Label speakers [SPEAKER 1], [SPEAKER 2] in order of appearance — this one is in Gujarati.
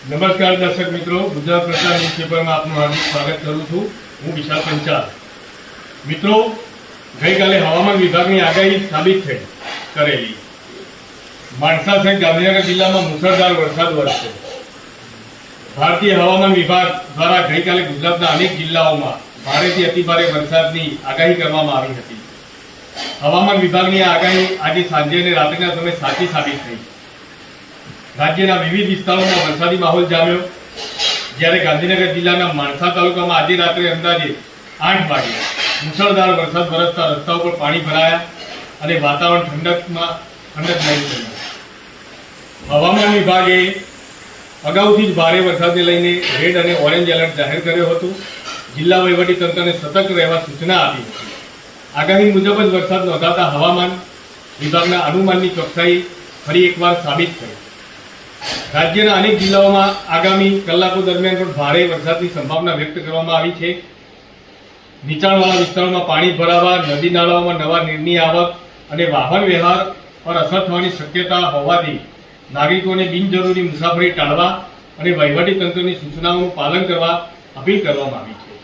[SPEAKER 1] નમસ્કાર દર્શક મિત્રો, ગુજરાત પ્રચાર ન્યૂઝપેપરમાં આપનું હાર્દિક સ્વાગત કરું છું. હું વિશાલ પંચાલ. મિત્રો, ગઈકાલે હવામાન વિભાગની આગાહી સાબિત કરેલી માણસા સહિત ગાંધીનગર જિલ્લામાં મુસળધાર વરસાદ વરસશે. ભારતીય હવામાન વિભાગ દ્વારા ગઈકાલે ગુજરાતના અનેક જિલ્લાઓમાં ભારેથી અતિભારે વરસાદની આગાહી કરવામાં આવી હતી. હવામાન વિભાગની આ આગાહી આજે સાંજે અને રાત્રિના સમયે સાચી સાબિત થઈ. રાજ્યના વિવિધ વિસ્તારોમાં વરસાદી માહોલ જામ્યો. જ્યારે ગાંધીનગર જિલ્લાના માણસા તાલુકામાં આજે રાત્રે અંદાજે 8 વાગે મુસળધાર વરસાદ વરસતા રસ્તાઓ પર પાણી ભરાયા અને વાતાવરણ ઠંડક નહીં થયું. હવામાન વિભાગે અગાઉથી જ ભારે વરસાદને લઈને રેડ અને ઓરેન્જ એલર્ટ જાહેર કર્યો હતો. જિલ્લા વહીવટીતંત્રને સતર્ક રહેવા સૂચના આપી હતી. આગાહી મુજબ જ વરસાદ નોંધાતા હવામાન વિભાગના અનુમાનની ચોકસાઈ ફરી એકવાર સાબિત થઈ. રાજ્યના અનેક જિલ્લાઓમાં આગામી કલાકો દરમિયાન પણ ભારે વરસાદની સંભાવના વ્યક્ત કરવામાં આવી છે. નીચાણવાળા વિસ્તારોમાં પાણી ભરાવા, નદી નાળાઓમાં નવા નીરની આવક અને વાહન વ્યવહાર પર અસર થવાની શક્યતા હોવાથી નાગરિકોને બિનજરૂરી મુસાફરી ટાળવા અને વહીવટી તંત્રની સૂચનાઓનું પાલન કરવા અપીલ કરવામાં આવી છે.